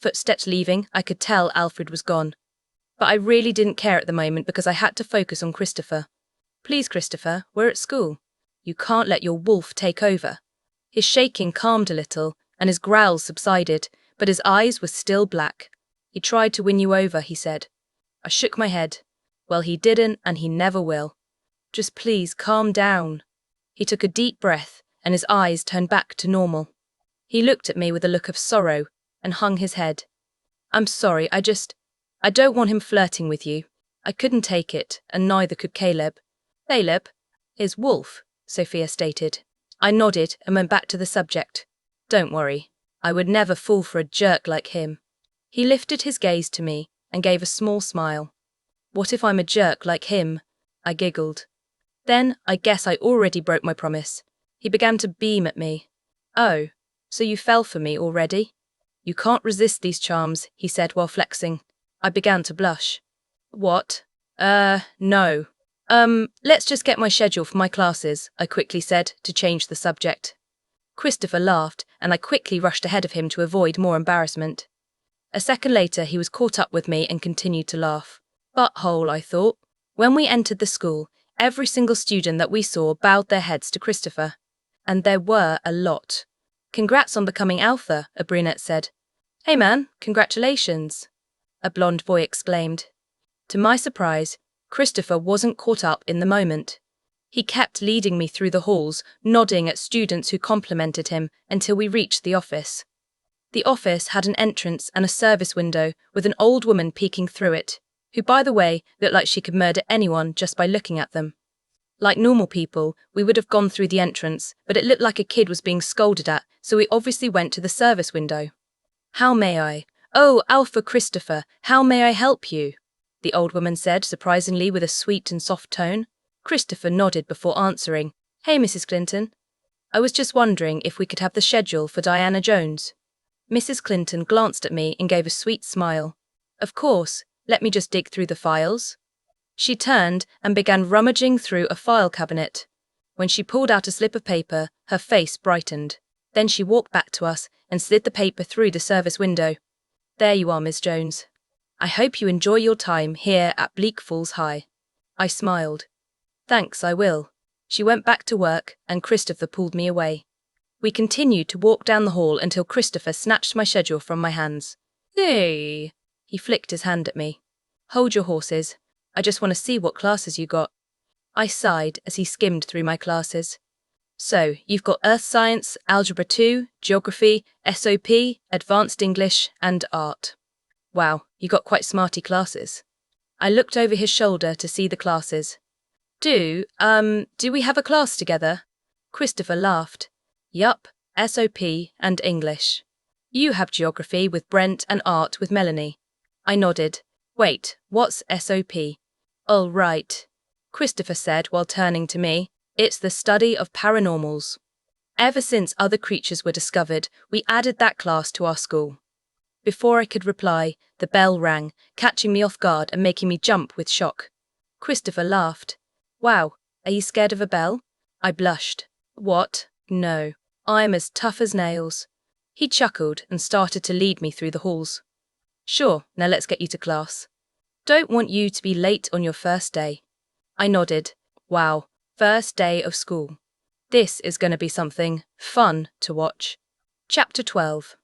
Footsteps leaving, I could tell Alfred was gone. But I really didn't care at the moment because I had to focus on Christopher. Please, Christopher, we're at school. You can't let your wolf take over. His shaking calmed a little, and his growls subsided, but his eyes were still black. He tried to win you over, he said. I shook my head. Well, he didn't, and he never will. Just please calm down. He took a deep breath, and his eyes turned back to normal. He looked at me with a look of sorrow, and hung his head. I'm sorry, I don't want him flirting with you. I couldn't take it, and neither could Caleb. Caleb is wolf, Sophia stated. I nodded and went back to the subject. Don't worry, I would never fall for a jerk like him. He lifted his gaze to me and gave a small smile. What if I'm a jerk like him? I giggled. Then I guess I already broke my promise. He began to beam at me. Oh, so you fell for me already? You can't resist these charms, he said while flexing. I began to blush. What? No. Let's just get my schedule for my classes, I quickly said to change the subject. Christopher laughed, and I quickly rushed ahead of him to avoid more embarrassment. A second later, he was caught up with me and continued to laugh. Butthole, I thought. When we entered the school, every single student that we saw bowed their heads to Christopher. And there were a lot. Congrats on becoming alpha, a brunette said. Hey man, congratulations, a blonde boy exclaimed. To my surprise, Christopher wasn't caught up in the moment. He kept leading me through the halls, nodding at students who complimented him until we reached the office. The office had an entrance and a service window with an old woman peeking through it, who, by the way, looked like she could murder anyone just by looking at them. Like normal people, we would have gone through the entrance, but it looked like a kid was being scolded at, so we obviously went to the service window. How may I? Oh, Alpha Christopher, how may I help you? The old woman said, surprisingly with a sweet and soft tone. Christopher nodded before answering. Hey, Mrs. Clinton. I was just wondering if we could have the schedule for Diana Jones. Mrs. Clinton glanced at me and gave a sweet smile. Of course, let me just dig through the files. She turned and began rummaging through a file cabinet. When she pulled out a slip of paper, her face brightened. Then she walked back to us and slid the paper through the service window. There you are, Miss Jones. I hope you enjoy your time here at Bleak Falls High. I smiled. Thanks, I will. She went back to work and Christopher pulled me away. We continued to walk down the hall until Christopher snatched my schedule from my hands. Hey! He flicked his hand at me. Hold your horses. I just want to see what classes you got. I sighed as he skimmed through my classes. So, you've got Earth Science, Algebra 2, Geography, SOP, Advanced English, and Art. Wow, you got quite smarty classes. I looked over his shoulder to see the classes. Do we have a class together? Christopher laughed. Yup, SOP and English. You have Geography with Brent and Art with Melanie. I nodded. Wait, what's SOP? Oh, right, Christopher said while turning to me. It's the study of paranormals. Ever since other creatures were discovered, we added that class to our school. Before I could reply, the bell rang, catching me off guard and making me jump with shock. Christopher laughed. Wow, are you scared of a bell? I blushed. What? No, I'm as tough as nails. He chuckled and started to lead me through the halls. Sure, now let's get you to class. Don't want you to be late on your first day. I nodded. Wow, first day of school. This is going to be something fun to watch. Chapter 12.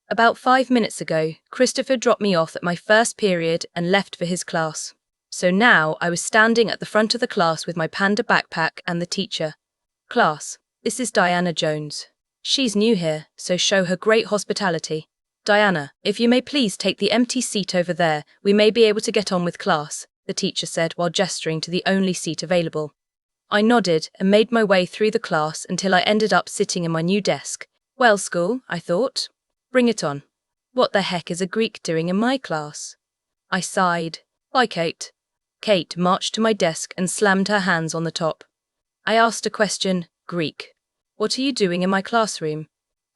About 5 minutes ago, Christopher dropped me off at my first period and left for his class. So now I was standing at the front of the class with my panda backpack and the teacher. Class, this is Diana Jones. She's new here, so show her great hospitality. Diana, if you may please take the empty seat over there, we may be able to get on with class, the teacher said while gesturing to the only seat available. I nodded and made my way through the class until I ended up sitting in my new desk. Well, school, I thought. Bring it on. What the heck is a Greek doing in my class? I sighed. Bye, Kate. Kate marched to my desk and slammed her hands on the top. I asked a question. Greek. What are you doing in my classroom?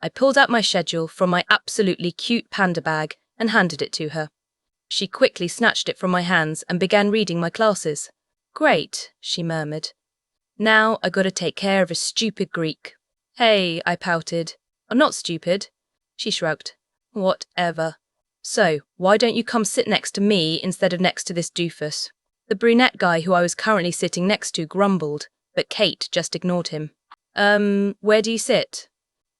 I pulled out my schedule from my absolutely cute panda bag and handed it to her. She quickly snatched it from my hands and began reading my classes. Great, she murmured. Now I gotta take care of a stupid Greek. Hey, I pouted. I'm not stupid. She shrugged. Whatever. So, why don't you come sit next to me instead of next to this doofus? The brunette guy who I was currently sitting next to grumbled, but Kate just ignored him. Where do you sit?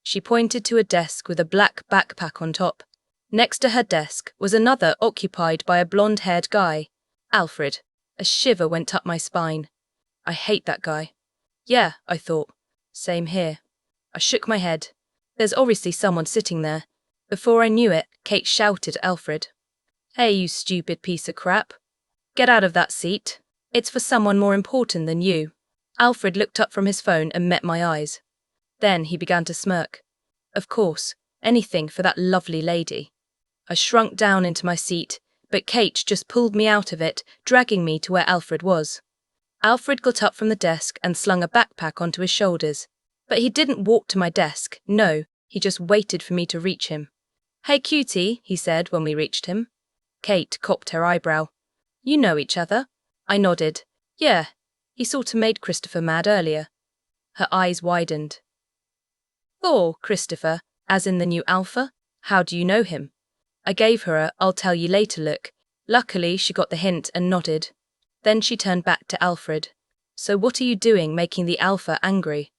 She pointed to a desk with a black backpack on top. Next to her desk was another occupied by a blonde-haired guy, Alfred. A shiver went up my spine. I hate that guy. Yeah, I thought. Same here. I shook my head. There's obviously someone sitting there. Before I knew it, Kate shouted at Alfred. Hey, you stupid piece of crap. Get out of that seat. It's for someone more important than you. Alfred looked up from his phone and met my eyes. Then he began to smirk. Of course, anything for that lovely lady. I shrunk down into my seat, but Kate just pulled me out of it, dragging me to where Alfred was. Alfred got up from the desk and slung a backpack onto his shoulders. But he didn't walk to my desk, no, he just waited for me to reach him. Hey cutie, he said when we reached him. Kate cocked her eyebrow. You know each other? I nodded. Yeah, he sort of made Christopher mad earlier. Her eyes widened. Oh, Christopher, as in the new Alpha? How do you know him? I gave her a I'll tell you later look. Luckily, she got the hint and nodded. Then she turned back to Alfred. So what are you doing making the Alpha angry?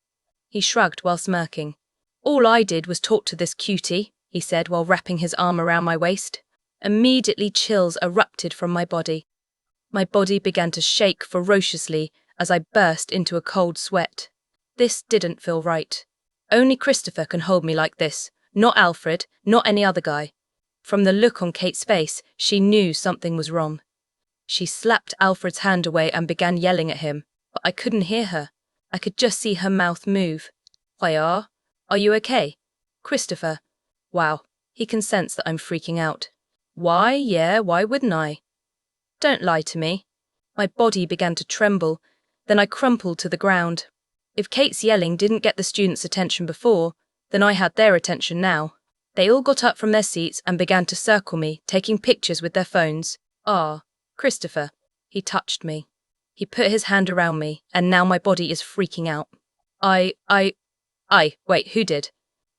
He shrugged while smirking. All I did was talk to this cutie, he said while wrapping his arm around my waist. Immediately chills erupted from my body. My body began to shake ferociously as I burst into a cold sweat. This didn't feel right. Only Christopher can hold me like this, not Alfred, not any other guy. From the look on Kate's face, she knew something was wrong. She slapped Alfred's hand away and began yelling at him, but I couldn't hear her. I could just see her mouth move. Are you okay? Christopher. Wow, he can sense that I'm freaking out. Why, yeah, why wouldn't I? Don't lie to me. My body began to tremble, then I crumpled to the ground. If Kate's yelling didn't get the students' attention before, then I had their attention now. They all got up from their seats and began to circle me, taking pictures with their phones. Christopher. He touched me. He put his hand around me, and now my body is freaking out. Wait, who did?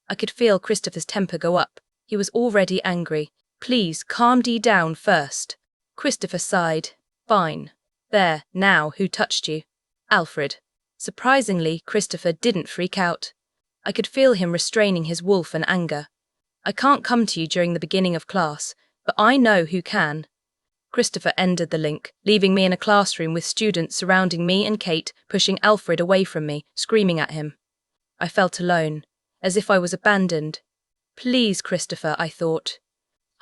I could feel Christopher's temper go up. He was already angry. Please, calm down first. Christopher sighed. Fine. There, now, who touched you? Alfred. Surprisingly, Christopher didn't freak out. I could feel him restraining his wolf and anger. I can't come to you during the beginning of class, but I know who can. Christopher ended the link, leaving me in a classroom with students surrounding me and Kate, pushing Alfred away from me, screaming at him. I felt alone, as if I was abandoned. Please, Christopher, I thought.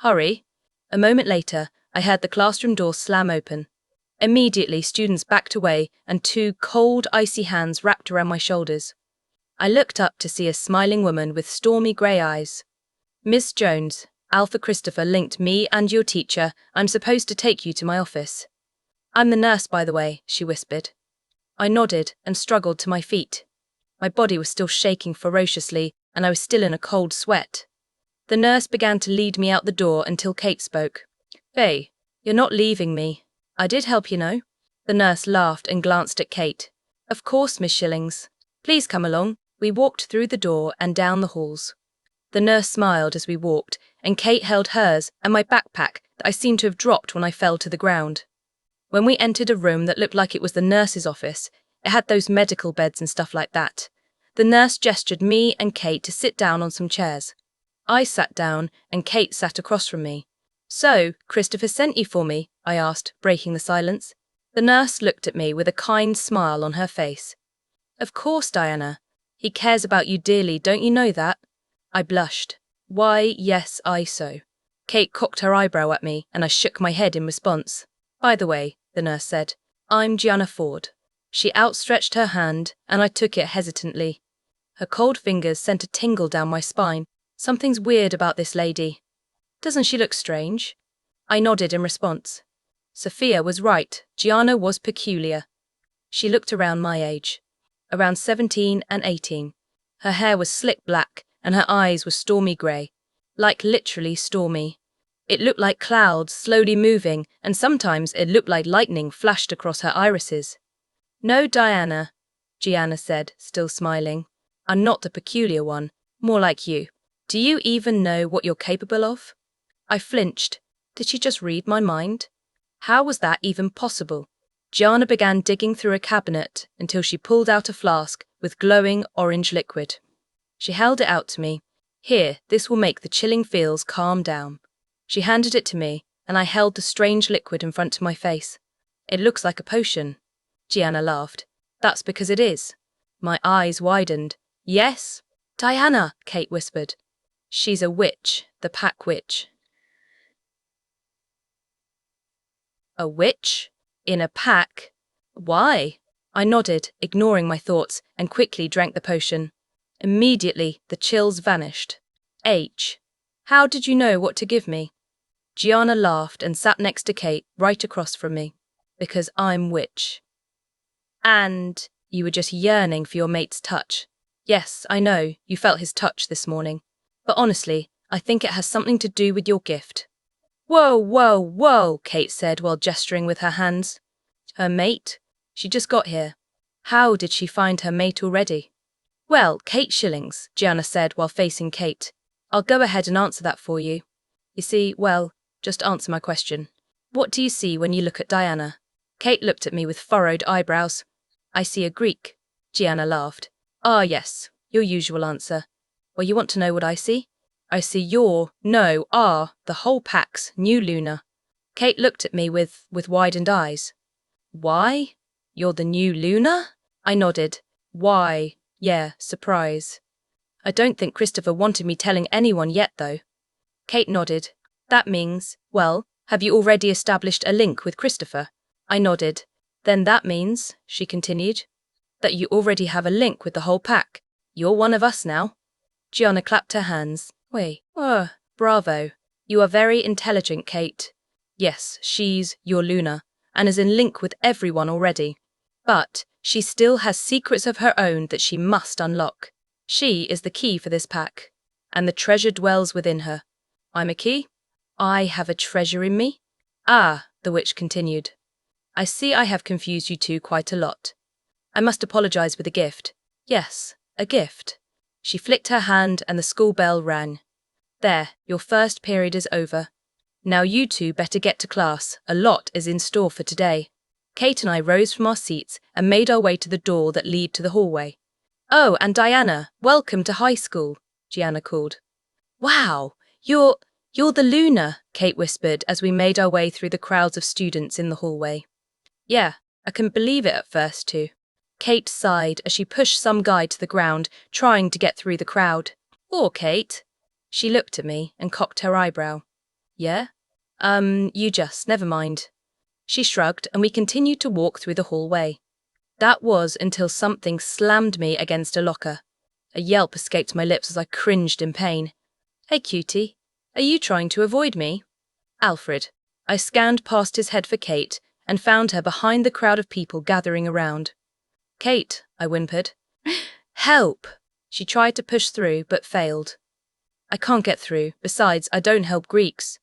Hurry. A moment later, I heard the classroom door slam open. Immediately, students backed away and two cold, icy hands wrapped around my shoulders. I looked up to see a smiling woman with stormy grey eyes. Miss Jones, Alpha Christopher linked me and your teacher. I'm supposed to take you to my office. I'm the nurse, by the way, she whispered. I nodded and struggled to my feet. My body was still shaking ferociously, and I was still in a cold sweat. The nurse began to lead me out the door until Kate spoke. Hey, you're not leaving me. I did help, you know. The nurse laughed and glanced at Kate. Of course, Miss Shillings. Please come along. We walked through the door and down the halls. The nurse smiled as we walked, and Kate held hers and my backpack that I seemed to have dropped when I fell to the ground. When we entered a room that looked like it was the nurse's office, it had those medical beds and stuff like that. The nurse gestured me and Kate to sit down on some chairs. I sat down, and Kate sat across from me. So, Christopher sent you for me? I asked, breaking the silence. The nurse looked at me with a kind smile on her face. Of course, Diana. He cares about you dearly, don't you know that? I blushed. Why, yes, so. Kate cocked her eyebrow at me, and I shook my head in response. By the way, the nurse said, I'm Gianna Ford. She outstretched her hand, and I took it hesitantly. Her cold fingers sent a tingle down my spine. Something's weird about this lady. Doesn't she look strange? I nodded in response. Sophia was right. Gianna was peculiar. She looked around my age, around 17 and 18. Her hair was slick black, and her eyes were stormy grey, like literally stormy. It looked like clouds slowly moving, and sometimes it looked like lightning flashed across her irises. No, Diana, Gianna said, still smiling. I'm not the peculiar one, more like you. Do you even know what you're capable of? I flinched. Did she just read my mind? How was that even possible? Gianna began digging through a cabinet until she pulled out a flask with glowing orange liquid. She held it out to me. Here, this will make the chilling feels calm down. She handed it to me, and I held the strange liquid in front of my face. It looks like a potion. Gianna laughed. That's because it is. My eyes widened. Yes? Diana, Kate whispered. She's a witch, the pack witch. A witch? In a pack? Why? I nodded, ignoring my thoughts, and quickly drank the potion. Immediately, the chills vanished. H. How did you know what to give me? Gianna laughed and sat next to Kate, right across from me. Because I'm witch. And you were just yearning for your mate's touch. Yes, I know, you felt his touch this morning. But honestly, I think it has something to do with your gift. Whoa, whoa, whoa, Kate said while gesturing with her hands. Her mate? She just got here. How did she find her mate already? Well, Kate Shillings, Gianna said while facing Kate. I'll go ahead and answer that for you. You see, well, just answer my question. What do you see when you look at Diana? Kate looked at me with furrowed eyebrows. I see a Greek. Gianna laughed. Ah, yes, your usual answer. Well, you want to know what I see? I see the whole pack's new Luna. Kate looked at me with widened eyes. Why? You're the new Luna? I nodded. Why? Yeah, surprise. I don't think Christopher wanted me telling anyone yet, though. Kate nodded. That means, well, have you already established a link with Christopher? I nodded. Then that means, she continued, that you already have a link with the whole pack. You're one of us now. Gianna clapped her hands. Bravo. You are very intelligent, Kate. Yes, she's your Luna, and is in link with everyone already. But she still has secrets of her own that she must unlock. She is the key for this pack, and the treasure dwells within her. I'm a key? I have a treasure in me? Ah, the witch continued. I see I have confused you two quite a lot. I must apologize with a gift. Yes, a gift. She flicked her hand and the school bell rang. There, your first period is over. Now you two better get to class. A lot is in store for today. Kate and I rose from our seats and made our way to the door that lead to the hallway. Oh, and Diana, welcome to high school, Gianna called. Wow, you're the Luna, Kate whispered as we made our way through the crowds of students in the hallway. Yeah, I couldn't believe it at first too. Kate sighed as she pushed some guy to the ground, trying to get through the crowd. Or Kate. She looked at me and cocked her eyebrow. Yeah? Never mind. She shrugged and we continued to walk through the hallway. That was until something slammed me against a locker. A yelp escaped my lips as I cringed in pain. Hey, cutie, are you trying to avoid me? Alfred. I scanned past his head for Kate and found her behind the crowd of people gathering around. Kate, I whimpered. Help! She tried to push through but failed. I can't get through. Besides, I don't help Greeks.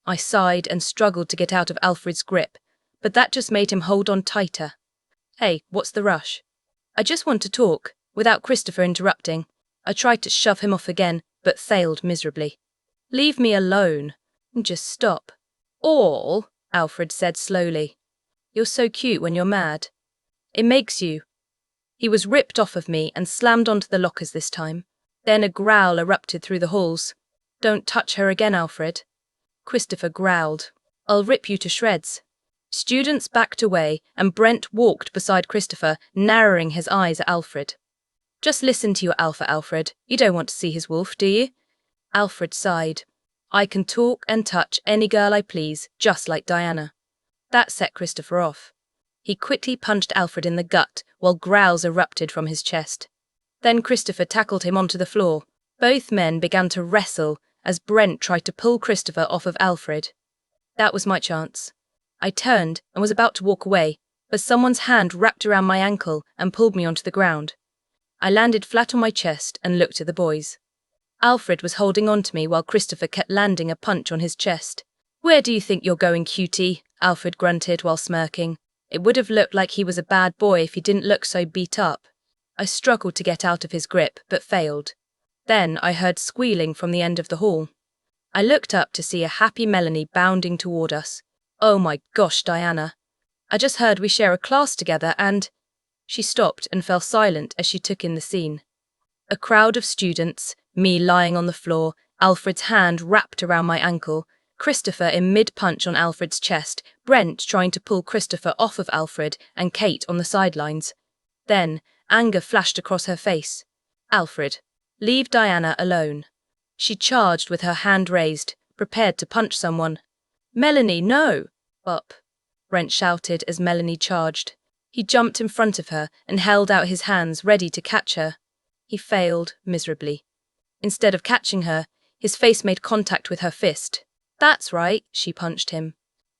I sighed and struggled to get out of Alfred's grip, but that just made him hold on tighter. Hey, what's the rush? I just want to talk, without Christopher interrupting. I tried to shove him off again, but failed miserably. Leave me alone. Just stop. All, Alfred said slowly. You're so cute when you're mad. It makes you. He was ripped off of me and slammed onto the lockers this time. Then a growl erupted through the halls. Don't touch her again, Alfred. Christopher growled. I'll rip you to shreds. Students backed away and Brent walked beside Christopher, narrowing his eyes at Alfred. Just listen to your alpha, Alfred. You don't want to see his wolf, do you? Alfred sighed. I can talk and touch any girl I please, just like Diana. That set Christopher off. He quickly punched Alfred in the gut while growls erupted from his chest. Then Christopher tackled him onto the floor. Both men began to wrestle as Brent tried to pull Christopher off of Alfred. That was my chance. I turned and was about to walk away, but someone's hand wrapped around my ankle and pulled me onto the ground. I landed flat on my chest and looked at the boys. Alfred was holding on to me while Christopher kept landing a punch on his chest. Where do you think you're going, cutie? Alfred grunted while smirking. It would have looked like he was a bad boy if he didn't look so beat up. I struggled to get out of his grip, but failed. Then I heard squealing from the end of the hall. I looked up to see a happy Melanie bounding toward us. Oh my gosh, Diana. I just heard we share a class together and… She stopped and fell silent as she took in the scene. A crowd of students, me lying on the floor, Alfred's hand wrapped around my ankle, Christopher in mid-punch on Alfred's chest, Brent trying to pull Christopher off of Alfred, and Kate on the sidelines. Then, anger flashed across her face. Alfred, leave Diana alone. She charged with her hand raised, prepared to punch someone. Melanie, no! Up! Brent shouted as Melanie charged. He jumped in front of her and held out his hands ready to catch her. He failed miserably. Instead of catching her, his face made contact with her fist. That's right, she punched him.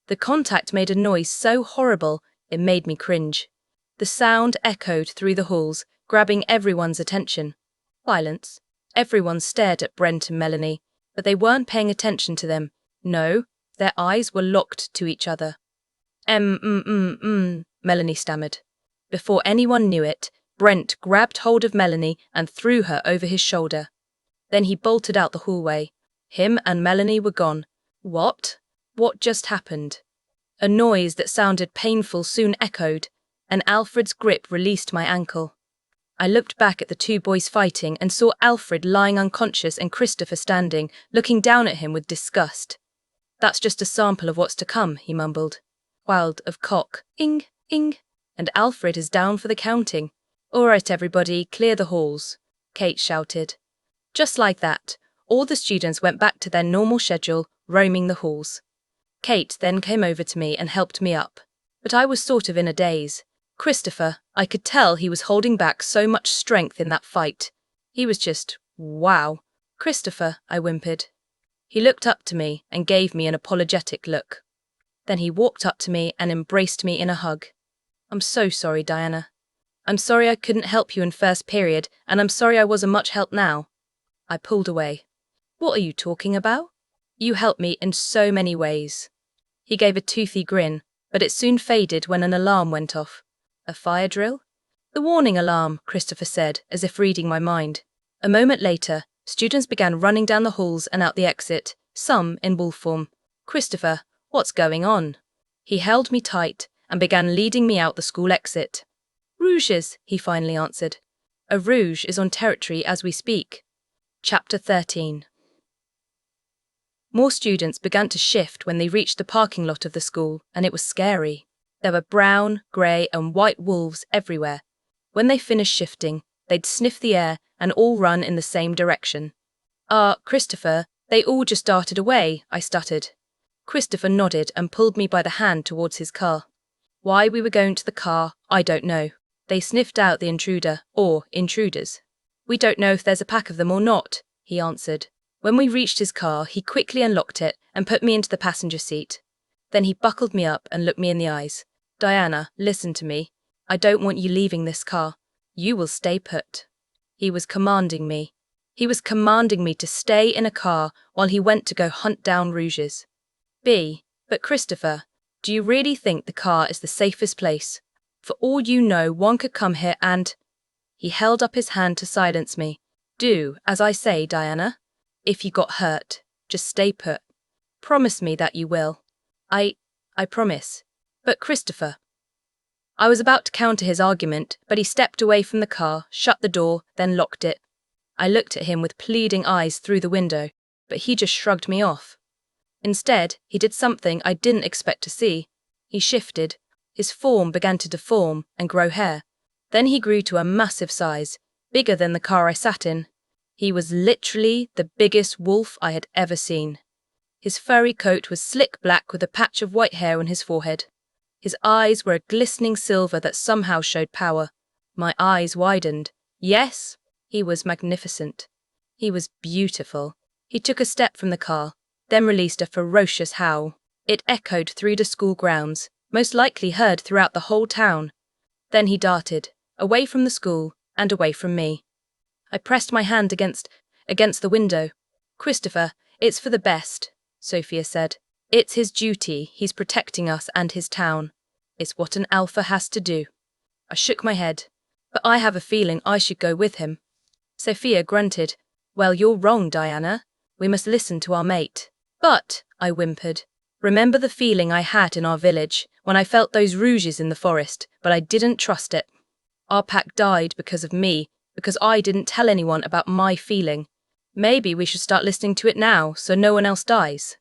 The contact made a noise so horrible, it made me cringe. The sound echoed through the halls, grabbing everyone's attention. Silence. Everyone stared at Brent and Melanie, but they weren't paying attention to them. No, their eyes were locked to each other. Melanie stammered. Before anyone knew it, Brent grabbed hold of Melanie and threw her over his shoulder. Then he bolted out the hallway. Him and Melanie were gone. What? What just happened? A noise that sounded painful soon echoed, and Alfred's grip released my ankle. I looked back at the two boys fighting and saw Alfred lying unconscious and Christopher standing, looking down at him with disgust. That's just a sample of what's to come, he mumbled. Wild of cock, ing, and Alfred is down for the counting. All right, everybody, clear the halls, Kate shouted. Just like that, all the students went back to their normal schedule, roaming the halls. Kate then came over to me and helped me up, but I was sort of in a daze. Christopher, I could tell he was holding back so much strength in that fight. He was just, wow. Christopher, I whimpered. He looked up to me and gave me an apologetic look. Then he walked up to me and embraced me in a hug. I'm so sorry, Diana. I'm sorry I couldn't help you in first period, and I'm sorry I wasn't much help now. I pulled away. What are you talking about? You helped me in so many ways. He gave a toothy grin, but it soon faded when an alarm went off. A fire drill? The warning alarm, Christopher said, as if reading my mind. A moment later, students began running down the halls and out the exit, some in wolf form. Christopher, what's going on? He held me tight and began leading me out the school exit. Rouges, he finally answered. A rouge is on territory as we speak. Chapter 13. More students began to shift when they reached the parking lot of the school, and it was scary. There were brown, grey, and white wolves everywhere. When they finished shifting, they'd sniff the air and all run in the same direction. Christopher, they all just darted away, I stuttered. Christopher nodded and pulled me by the hand towards his car. Why we were going to the car, I don't know. They sniffed out the intruder, or intruders. We don't know if there's a pack of them or not, he answered. When we reached his car, he quickly unlocked it and put me into the passenger seat. Then he buckled me up and looked me in the eyes. Diana, listen to me. I don't want you leaving this car. You will stay put. He was commanding me. He was commanding me to stay in a car while he went to go hunt down rouges. But Christopher, do you really think the car is the safest place? For all you know, one could come here and… He held up his hand to silence me. Do as I say, Diana. If you got hurt, just stay put. Promise me that you will. I promise. But Christopher… I was about to counter his argument, but he stepped away from the car, shut the door, then locked it. I looked at him with pleading eyes through the window, but he just shrugged me off. Instead, he did something I didn't expect to see. He shifted. His form began to deform and grow hair. Then he grew to a massive size, bigger than the car I sat in. He was literally the biggest wolf I had ever seen. His furry coat was slick black with a patch of white hair on his forehead. His eyes were a glistening silver that somehow showed power. My eyes widened. Yes, he was magnificent. He was beautiful. He took a step from the car, then released a ferocious howl. It echoed through the school grounds, most likely heard throughout the whole town. Then he darted, away from the school and away from me. I pressed my hand against the window. Christopher, it's for the best, Sophia said. It's his duty. He's protecting us and his town. It's what an alpha has to do. I shook my head. But I have a feeling I should go with him. Sophia grunted. Well, you're wrong, Diana. We must listen to our mate. But, I whimpered, remember the feeling I had in our village when I felt those rouges in the forest, but I didn't trust it. Our pack died because of me, because I didn't tell anyone about my feeling. Maybe we should start listening to it now so no one else dies.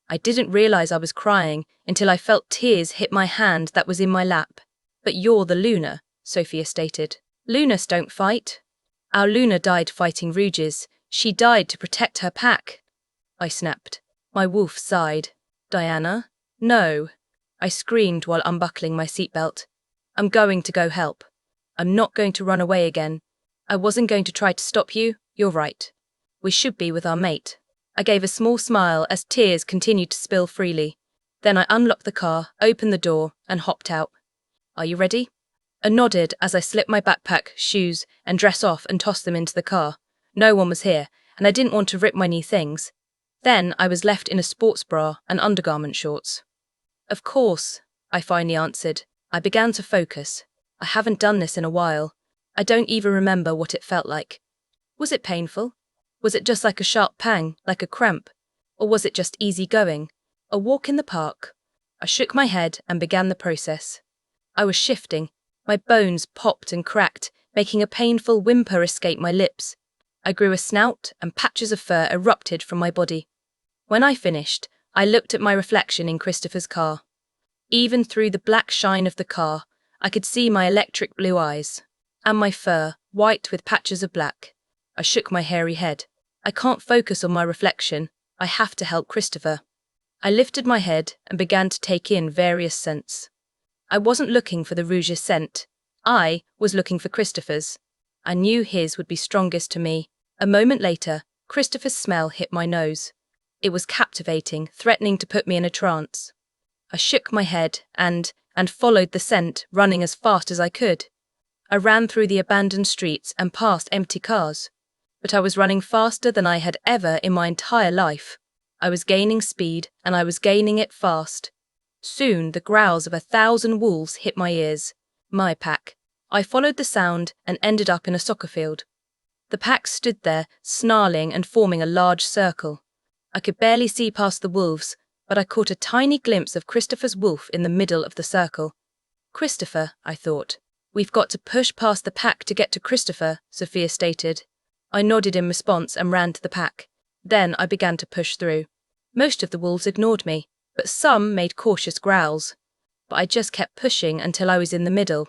I didn't realize I was crying until I felt tears hit my hand that was in my lap. But you're the Luna, Sophia stated. Lunas don't fight. Our Luna died fighting rouges. She died to protect her pack. I snapped. My wolf sighed. Diana? No. I screamed while unbuckling my seatbelt. I'm going to go help. I'm not going to run away again. I wasn't going to try to stop you. You're right. We should be with our mate. I gave a small smile as tears continued to spill freely. Then I unlocked the car, opened the door, and hopped out. Are you ready? I nodded as I slipped my backpack, shoes, and dress off and tossed them into the car. No one was here, and I didn't want to rip my new things. Then I was left in a sports bra and undergarment shorts. Of course, I finally answered. I began to focus. I haven't done this in a while. I don't even remember what it felt like. Was it painful? Was it just like a sharp pang, like a cramp? Or was it just easy going? A walk in the park? I shook my head and began the process. I was shifting. My bones popped and cracked, making a painful whimper escape my lips. I grew a snout and patches of fur erupted from my body. When I finished, I looked at my reflection in Christopher's car. Even through the black shine of the car, I could see my electric blue eyes. And my fur, white with patches of black. I shook my hairy head. I can't focus on my reflection. I have to help Christopher. I lifted my head and began to take in various scents. I wasn't looking for the rouge's scent. I was looking for Christopher's. I knew his would be strongest to me. A moment later, Christopher's smell hit my nose. It was captivating, threatening to put me in a trance. I shook my head and followed the scent, running as fast as I could. I ran through the abandoned streets and past empty cars. But I was running faster than I had ever in my entire life. I was gaining speed, and I was gaining it fast. Soon the growls of 1,000 wolves hit my ears. My pack. I followed the sound and ended up in a soccer field. The pack stood there, snarling and forming a large circle. I could barely see past the wolves, but I caught a tiny glimpse of Christopher's wolf in the middle of the circle. Christopher, I thought. We've got to push past the pack to get to Christopher, Sophia stated. I nodded in response and ran to the pack. Then I began to push through. Most of the wolves ignored me, but some made cautious growls. But I just kept pushing until I was in the middle.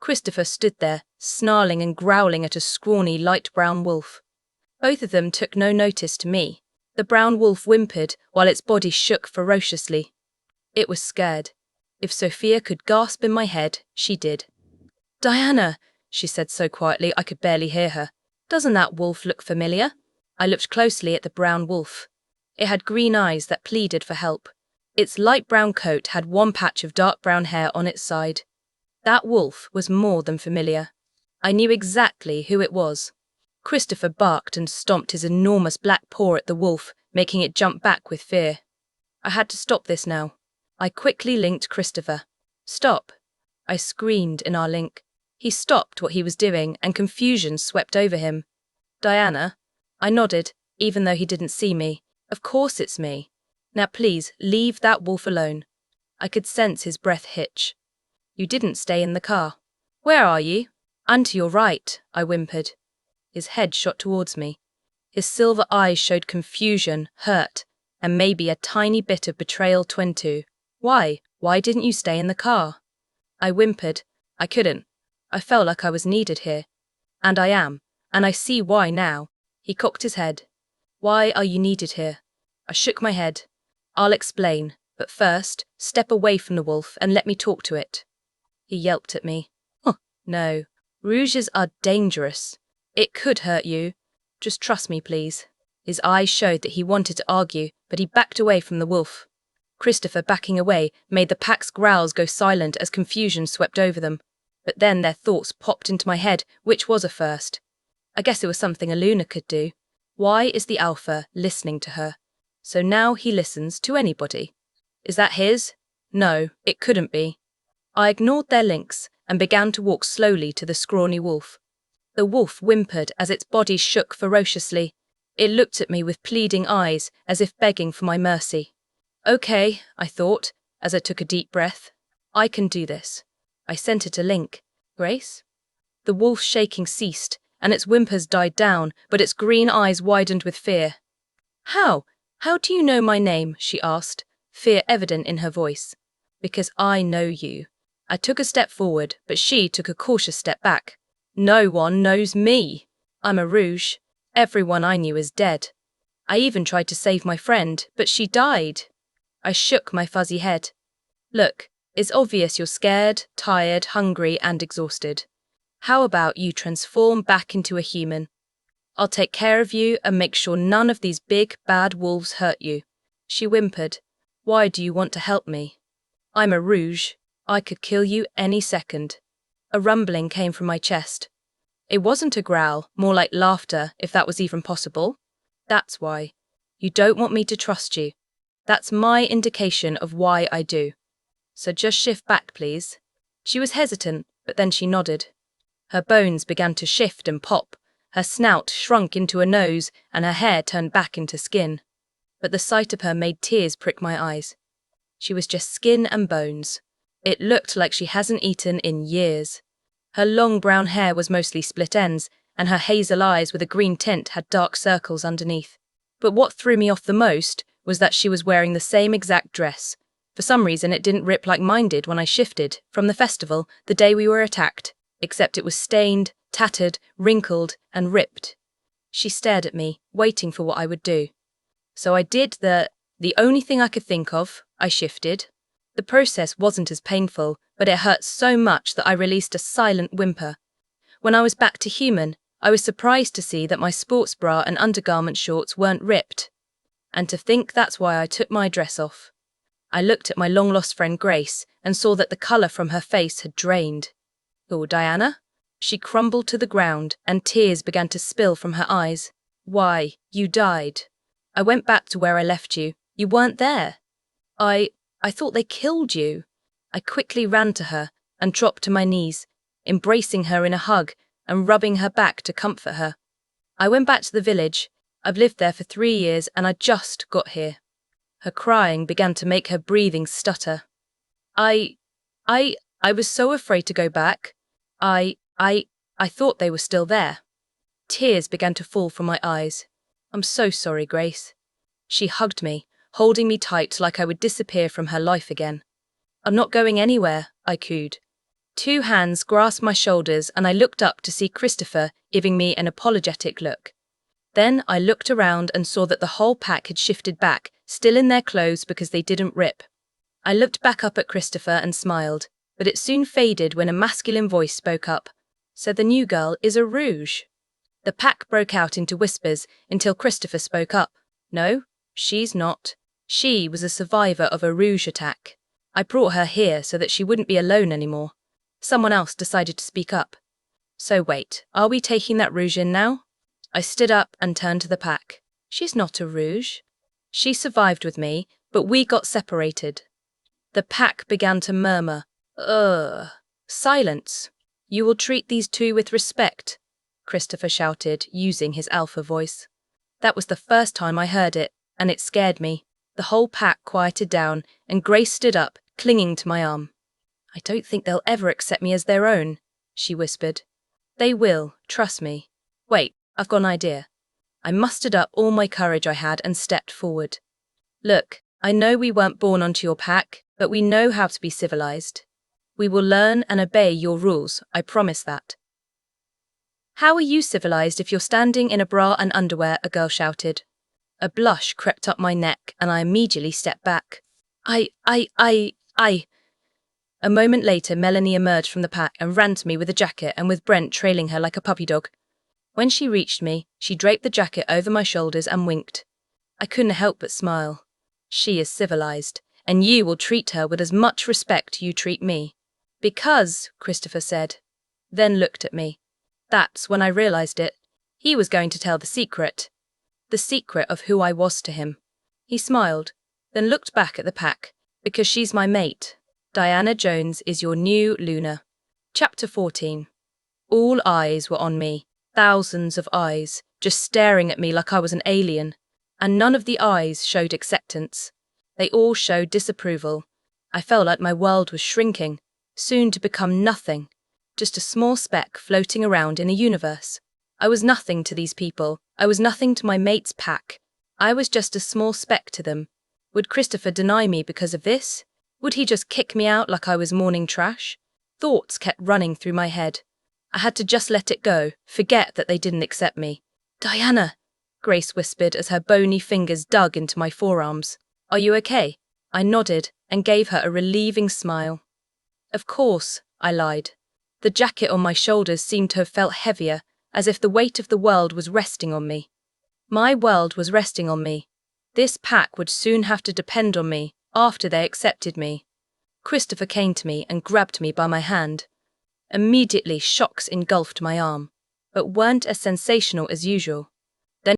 Christopher stood there, snarling and growling at a scrawny light brown wolf. Both of them took no notice to me. The brown wolf whimpered while its body shook ferociously. It was scared. If Sophia could gasp in my head, she did. Diana, she said so quietly I could barely hear her. Doesn't that wolf look familiar? I looked closely at the brown wolf. It had green eyes that pleaded for help. Its light brown coat had one patch of dark brown hair on its side. That wolf was more than familiar. I knew exactly who it was. Christopher barked and stomped his enormous black paw at the wolf, making it jump back with fear. I had to stop this now. I quickly linked Christopher. Stop! I screamed in our link. He stopped what he was doing and confusion swept over him. Diana? I nodded, even though he didn't see me. Of course it's me. Now please, leave that wolf alone. I could sense his breath hitch. You didn't stay in the car. Where are you? I'm to your right, I whimpered. His head shot towards me. His silver eyes showed confusion, hurt, and maybe a tiny bit of betrayal too. Why? Why didn't you stay in the car? I whimpered. I couldn't. I felt like I was needed here. And I am, and I see why now. He cocked his head. Why are you needed here? I shook my head. I'll explain, but first, step away from the wolf and let me talk to it. He yelped at me. Oh, no. Rouges are dangerous. It could hurt you. Just trust me, please. His eyes showed that he wanted to argue, but he backed away from the wolf. Christopher backing away made the pack's growls go silent as confusion swept over them. But then their thoughts popped into my head, which was a first. I guess it was something a Luna could do. Why is the alpha listening to her? So now he listens to anybody. Is that his? No, it couldn't be. I ignored their links and began to walk slowly to the scrawny wolf. The wolf whimpered as its body shook ferociously. It looked at me with pleading eyes, as if begging for my mercy. Okay, I thought, as I took a deep breath. I can do this. I sent it a link. Grace? The wolf's shaking ceased, and its whimpers died down, but its green eyes widened with fear. How? How do you know my name? She asked, fear evident in her voice. Because I know you. I took a step forward, but she took a cautious step back. No one knows me. I'm a rouge. Everyone I knew is dead. I even tried to save my friend, but she died. I shook my fuzzy head. Look, it's obvious you're scared, tired, hungry, and exhausted. How about you transform back into a human? I'll take care of you and make sure none of these big, bad wolves hurt you. She whimpered. Why do you want to help me? I'm a rouge. I could kill you any second. A rumbling came from my chest. It wasn't a growl, more like laughter, if that was even possible. That's why. You don't want me to trust you. That's my indication of why I do. So just shift back, please. She was hesitant, but then she nodded. Her bones began to shift and pop. Her snout shrunk into a nose, and her hair turned back into skin. But the sight of her made tears prick my eyes. She was just skin and bones. It looked like she hasn't eaten in years. Her long brown hair was mostly split ends, and her hazel eyes with a green tint had dark circles underneath. But what threw me off the most was that she was wearing the same exact dress. For some reason it didn't rip like mine did when I shifted, from the festival, the day we were attacked, except it was stained, tattered, wrinkled, and ripped. She stared at me, waiting for what I would do. So I did the only thing I could think of. I shifted. The process wasn't as painful, but it hurt so much that I released a silent whimper. When I was back to human, I was surprised to see that my sports bra and undergarment shorts weren't ripped. And to think that's why I took my dress off. I looked at my long-lost friend Grace and saw that the colour from her face had drained. Oh, Diana? She crumbled to the ground and tears began to spill from her eyes. Why, you died. I went back to where I left you. You weren't there. I thought they killed you. I quickly ran to her and dropped to my knees, embracing her in a hug and rubbing her back to comfort her. I went back to the village. I've lived there for 3 years and I just got here. Her crying began to make her breathing stutter. I was so afraid to go back. I thought they were still there. Tears began to fall from my eyes. I'm so sorry, Grace. She hugged me, holding me tight like I would disappear from her life again. I'm not going anywhere, I cooed. 2 hands grasped my shoulders and I looked up to see Christopher giving me an apologetic look. Then I looked around and saw that the whole pack had shifted back, still in their clothes because they didn't rip. I looked back up at Christopher and smiled, but it soon faded when a masculine voice spoke up. So the new girl is a rouge. The pack broke out into whispers until Christopher spoke up. No, she's not. She was a survivor of a rouge attack. I brought her here so that she wouldn't be alone anymore. Someone else decided to speak up. So wait, are we taking that rouge in now? I stood up and turned to the pack. She's not a rouge. She survived with me, but we got separated. The pack began to murmur. Ugh. Silence. You will treat these 2 with respect, Christopher shouted, using his alpha voice. That was the first time I heard it, and it scared me. The whole pack quieted down, and Grace stood up, clinging to my arm. I don't think they'll ever accept me as their own, she whispered. They will, trust me. Wait, I've got an idea. I mustered up all my courage I had and stepped forward. Look, I know we weren't born onto your pack, but we know how to be civilized. We will learn and obey your rules, I promise that. How are you civilized if you're standing in a bra and underwear? A girl shouted. A blush crept up my neck and I immediately stepped back. I. A moment later, Melanie emerged from the pack and ran to me with a jacket and with Brent trailing her like a puppy dog. When she reached me, she draped the jacket over my shoulders and winked. I couldn't help but smile. She is civilized, and you will treat her with as much respect you treat me. Because, Christopher said, then looked at me. That's when I realized it. He was going to tell the secret of who I was to him. He smiled, then looked back at the pack. Because she's my mate. Diana Jones is your new Luna. Chapter 14. All eyes were on me. Thousands of eyes, just staring at me like I was an alien. And none of the eyes showed acceptance. They all showed disapproval. I felt like my world was shrinking, soon to become nothing. Just a small speck floating around in a universe. I was nothing to these people. I was nothing to my mate's pack. I was just a small speck to them. Would Christopher deny me because of this? Would he just kick me out like I was morning trash? Thoughts kept running through my head. I had to just let it go, forget that they didn't accept me. "Diana," Grace whispered as her bony fingers dug into my forearms. "Are you okay?" I nodded and gave her a relieving smile. "Of course," I lied. The jacket on my shoulders seemed to have felt heavier, as if the weight of the world was resting on me. My world was resting on me. This pack would soon have to depend on me after they accepted me. Christopher came to me and grabbed me by my hand. Immediately, shocks engulfed my arm, but weren't as sensational as usual.